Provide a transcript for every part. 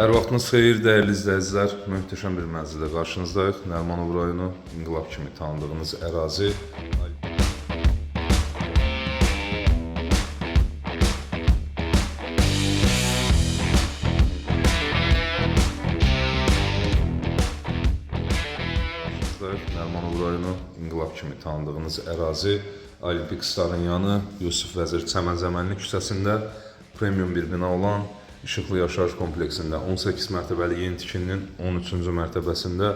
Hər vaxtınız xeyir, dəyərli izləyicilər. Möhtəşəm bir mənzildə qarşınızdayıq. Nərimanov rayonu, İnqilab kimi tanıdığınız ərazi. Nərimanov rayonu, İnqilab kimi tanıdığınız ərazi. Olimpik Starın yanı, Yusif Vəzir Çəmənzəmənli küçəsində premium bir bina olan İşıqlı Yaşayış kompleksində 18 mərtəbəli yeni tikilinin 13-cü mərtəbəsində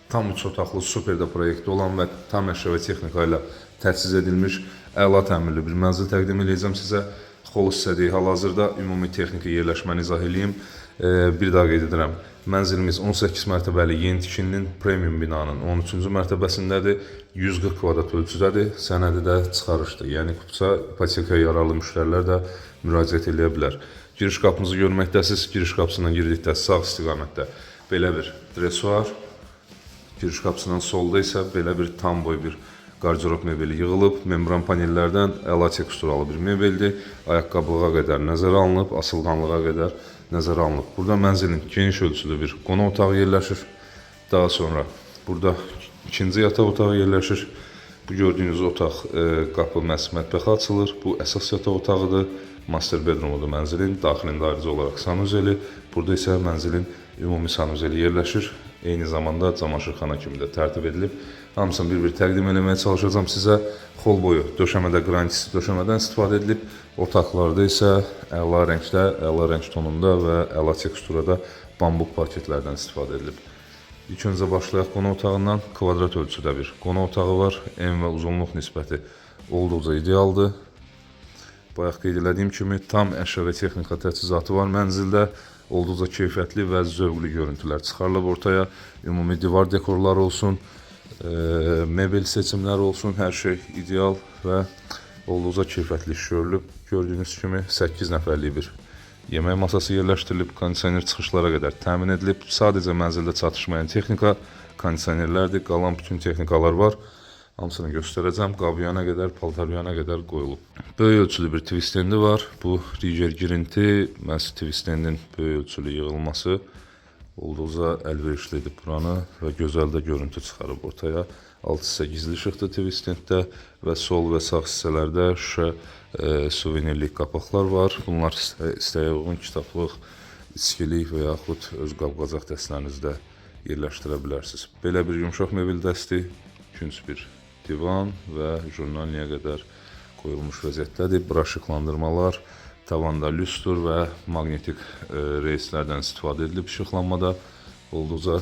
tam 3 otaqlı super də proyekti olan və tam əşya və texnika ilə təchiz edilmiş əla təmirli bir mənzil təqdim edəcəm sizə. Xol hissədir. Hal-hazırda ümumi texniki yerləşməni izah edeyim. Bir daha qeyd edirəm. Mənzilimiz 18 mərtəbəli yeni tikilinin premium binanın 13-cü mərtəbəsindədir. 140 kvadrat ölçüdədir. Sənədi də çıxarışdır. Yəni kupça, ipotekaya yararlı müştərilər də müraciət edə bilər. Giriş qapımızı görməkdəsiniz. Giriş qapısından girdikdə sağ istiqamətdə belə bir dresuar. Giriş qapısından solda isə belə bir tam boy bir qardirob mebeli yığılıb. Membran panellərdən əla teksturalı bir mebeldir. Ayaqqabılığa qədər nəzərə alınıb, asılqanlığa qədər nəzərə alınıb. Burada mənzilin geniş ölçülü bir qonaq otağı yerləşir. Daha sonra burada ikinci yataq otağı yerləşir. Bu gördüyünüz otaq qapı məhz mətbəxə açılır. Bu əsas yataq otağıdır. Master bedroomudur mənzilin. Daxilində ayrıca olaraq sanuzeli. Burada isə mənzilin ümumi sanuzeli yerləşir. Eyni zamanda camaşırxana kimi də tərtib edilib. Hamısını bir-bir təqdim eləməyə çalışacağım sizə. Xol boyu döşəmədə qranitli döşəmədən istifadə edilib. Otaqlarda isə əla rəngdə, əla rəng tonunda və əla teksturada bambuq parketlərdən istifadə edilib. İlk öncə başlayaq qonaq otağından. Kvadrat ölçüdə bir qonaq otağı var. En və uzunluq nisbəti olduqca idealdır. Bayaq qeyd elədiyim kimi tam əşya və texnika təchizatı var mənzildə. Olduqca keyfiyyətli və zövqlü görüntülər çıxarılıb ortaya. Ümumi divar dekorları olsun, mebel seçimləri olsun, hər şey ideal və olduqca keyfiyyətli iş görülüb. Gördüyünüz kimi 8 nəfərlik bir yemək masası yerləşdirilib, kondisioner çıxışlara qədər təmin edilib. Sadəcə mənzildə çatışmayan texnika kondisionerlərdir, qalan bütün texnikalar var. Hamısını göstərəcəm. Qabyana qədər, paltaryana qədər qoyulub. Böyük ölçülü bir twistendi var. Bu Riger girinti, məhz twistendin böyük ölçülü yığılması olduqca əlverişlidir buranı və gözəl də görüntü çıxarıb ortaya. Alt hissə gizli işıqdır twistenddə və sol və sağ hissələrdə şüşə suvenirlik qapaqlar var. Bunlar istəyə uyğun kitablıq, içkilik və yaxud öz qab-qacaq dəstlərinizdə yerləşdirə bilərsiniz. Belə bir yumşaq mebel dəsti, künc bir divan və jurnalniyə qədər qoyulmuş vəziyyətdədir. Bura işıqlandırmalar, tavanda lüstr və maqnetik reyslərdən istifadə edilib işıqlanmada. Olduqca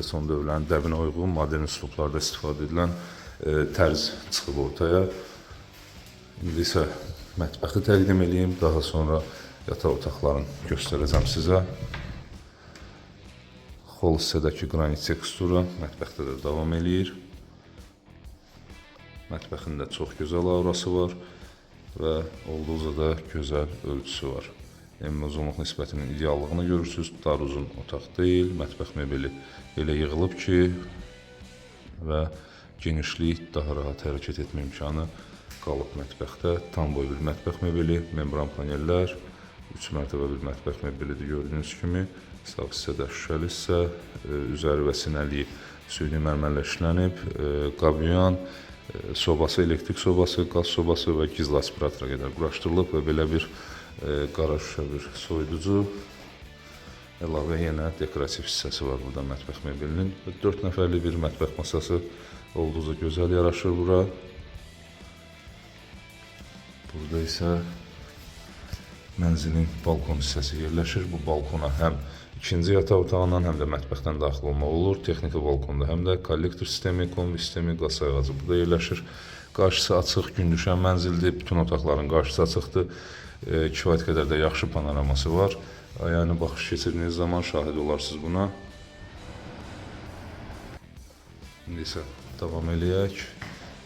son dövrlərin dəvinə uyğun modern üslublarda istifadə edilən tərz çıxıb ortaya. İndi isə mətbəxi təqdim edeyim, daha sonra yataq otaqlarını göstərəcəm sizə. Xol hissədəki qranit tekstura mətbəxdə də davam eləyir. Mətbəxində çox gözəl aurası var və olduqca da gözəl ölçüsü var. En uzunluq nisbətinin ideallığını görürsünüz. Dar uzun otaq deyil. Mətbəx mebeli elə yığılıb ki və genişlik, daha rahat hərəkət etmə imkanı qalıb mətbəxdə. Tam boy bir mətbəx mebeli, membran panellər, 3 mərtəbə bir mətbəx mebelidir gördüyünüz kimi. Sağ hissədə şüşəli hissə, üzəri və sinəliyi süni mərmərlə işlənib, qabyan, sobası, elektrik sobası, qaz sobası və gizli aspiratora qədər quraşdırılıb və belə bir qara şüşə bir soyuducu, əlavə yenə dekorativ hissəsi var burada mətbəx mebelinin. 4 nəfərli bir mətbəx masası olduqca gözəl yaraşır bura. Burada isə mənzilin balkon hissəsi yerləşir. Bu balkona həm ikinci yataq otağından, həm də mətbəxdən daxil olmaq olur. Texniki balkonda həm də kollektor sistemi, kombi sistemi, qaz sayğacı burada yerləşir. Qarşısı açıq, gün düşən mənzildir. Bütün otaqların qarşısı açıqdır. Kifayət qədər də yaxşı panoraması var. Yəni baxış keçirdiyiniz zaman şahid olarsınız buna. İndi isə davam eləyək.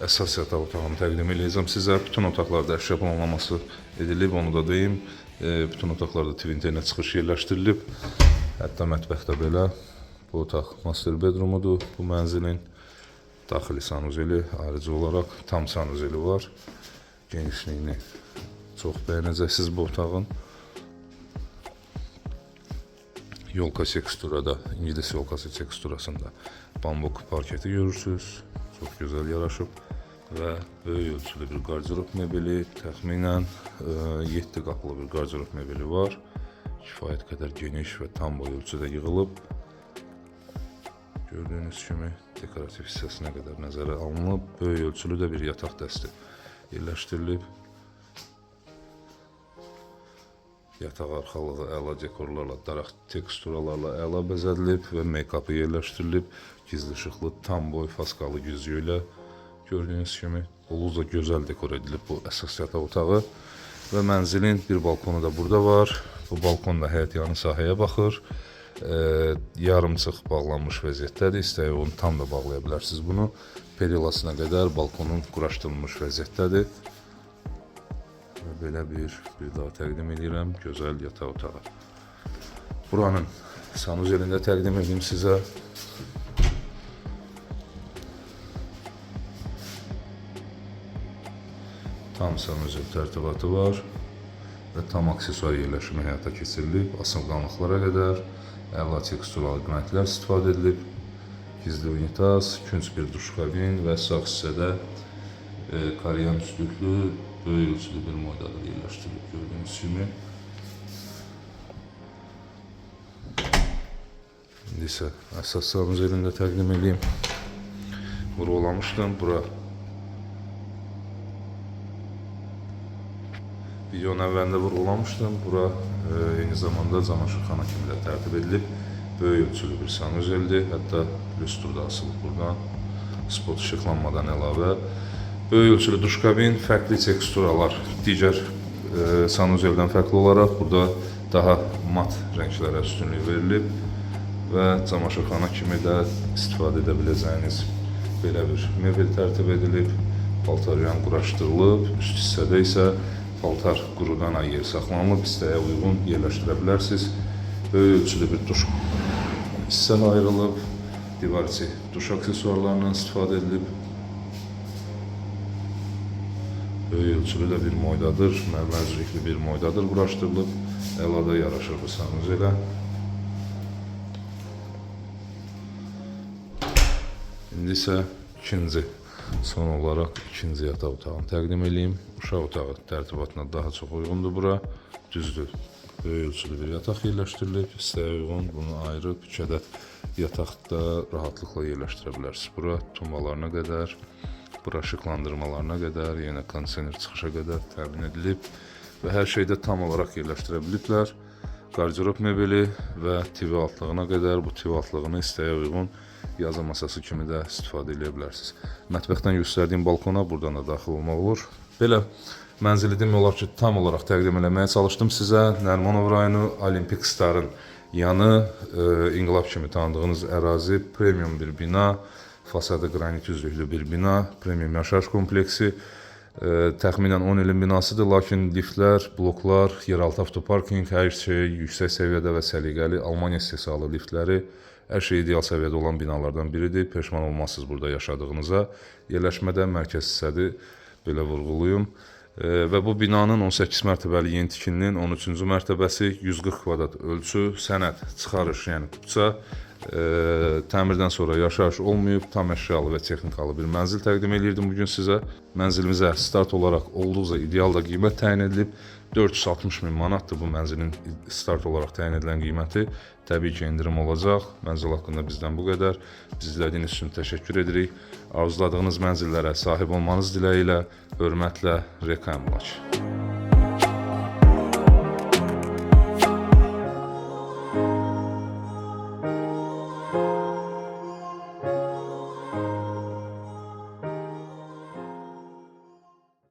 Əsas yataq otağını təqdim edəcəm sizə. Bütün otaqlarda əşya planlaması edilib, onu da deyim. Bütün otaqlarda twin-tenə çıxış yerləşdirilib. Hətta mətbəxdə belə. Bu otaq master bedroomudur. Bu mənzilin daxili sanuzeli, ayrıca olaraq tam sanuzeli var. Genişliyini çox bəyənəcəksiniz bu otağın. yolka teksturada, İngilis yolkası teksturasında bambuk parketi görürsünüz. Çok güzel yaraşıb və böyük ölçülü bir qardirob mebeli, təxminən 7 qapılı bir qardirob mebeli var. Kifayət qədər geniş və tam boy ölçüdə yığılıb. Gördüyünüz kimi dekorativ hissəsinə qədər nəzərə alınıb. Böyük ölçülü də bir yataq dəsti yerləşdirilib. Yataq arxalığı əla dekorlarla, daraq teksturalarla əla bəzədilib və make-up'ı yerləşdirilib. Gizli işıqlı tam boy faskalı güzgü ilə gördüyünüz kimi olduqca gözəl dekor edilib bu əsas yataq otağı. Və mənzilin bir balkonu da burada var. Bu balkon da həyət yanı sahəyə baxır. Yarımçıq bağlanmış vəziyyətdədir. İstəyə onu tam da bağlaya bilərsiniz bunu. Perilasına qədər balkonun quraşdırılmış vəziyyətdədir. Və belə bir daha təqdim edirəm gözəl yataq otağı. Buranın sanuzelini də təqdim edeyim sizə. Tam sanuzel tərtibatı var və tam aksesuar yerləşimi həyata keçirilib. Asılqanlıqlara qədər əla teksturalı qranitlər istifadə edilib. Gizli unitaz, künc bir duş kabin və sağ hissədə karyan üstlüklü böyük ölçülü bir modada yerləşdirilib gördüyünüz kimi. İndi isə əsas sanuzelini də təqdim edeyim. Vurğulamışdım. Bura videonun əvvəlində vurğulamışdım. Bura eyni zamanda camaşırxana kimi də tərtib edilib. Böyük ölçülü bir sanuzeldir. Hətta lüstr da asılıb buradan. Spot işıqlanmadan əlavə. Böyük ölçülü duş kabin, fərqli teksturalar. Digər sanuzeldən fərqli olaraq burada daha mat rənglərə üstünlük verilib və camaşırxana kimi də istifadə edə biləcəyiniz belə bir mebel tərtib edilib. Paltaryan quraşdırılıb. Üst hissədə isə paltar qurudan yer saxlanılıb, istəyə uyğun yerləşdirə bilərsiniz. Böyük ölçülü bir duş hissə ayrılıb, divar içi duş aksesuarlarından istifadə edilib. Böyük ölçülü də bir moydadır, mərmərcikli bir moydadır quraşdırılıb. Əlada yaraşır bu sanuzelə. İndi isə son olaraq ikinci yataq otağını təqdim edeyim. Uşaq otağı tərtibatına daha çox uyğundur bura. Düzdür, böyük ölçülü bir yataq yerləşdirilib. İstəyə uyğun bunu ayırıb 2 ədəd yataqda rahatlıqla yerləşdirə bilərsiniz. Bura tumbalarına qədər, bura işıqlandırmalarına qədər, yenə kondisioner çıxışa qədər təmin edilib və hər şeydə tam olaraq yerləşdirə biliblər. Qardirob mebeli və TV altlığına qədər bu TV altlığını istəyə uyğun yazı masası kimi də istifadə edə bilərsiniz. Mətbəxdən göstərdiyim balkona buradan da daxil olmaq olur. Belə mənzili demək olar ki, tam olaraq təqdim eləməyə çalışdım sizə. Nərimanov rayonu Olimpik Starın yanı, İnqilab kimi tanıdığınız ərazi, premium bir bina, fasadı qranit üzlüklü bir bina, premium yaşayış kompleksi. Təxminən 10 ilin binasıdır, lakin liftlər, bloklar, yeraltı avtoparking, hər şey yüksək səviyyədə və səliqəli Almaniya istehsalı liftləri, hər şey ideal səviyyədə olan binalardan biridir. Peşman olmazsınız burada yaşadığınıza. Yerləşmədə mərkəz hissədir, belə vurğuluyum. Və bu binanın 18 mərtəbəli yeni tikilinin 13-cü mərtəbəsi 140 kvadrat ölçü, sənəd, çıxarış, yəni kupça, təmirdən sonra yaşayış olmayıb, tam əşyalı və texnikalı bir mənzil təqdim edirdim bugün sizə. Mənzilimizə start olaraq olduqca ideal da qiymət təyin edilib. 460 min manatdır bu mənzilin start olaraq təyin edilən qiyməti. Təbii ki, indirim olacaq. Mənzil haqqında bizdən bu qədər. Biz izlədiyiniz üçün təşəkkür edirik. Arzuladığınız mənzillərə sahib olmanız diləyilə, hörmətlə, Reka Əmlak.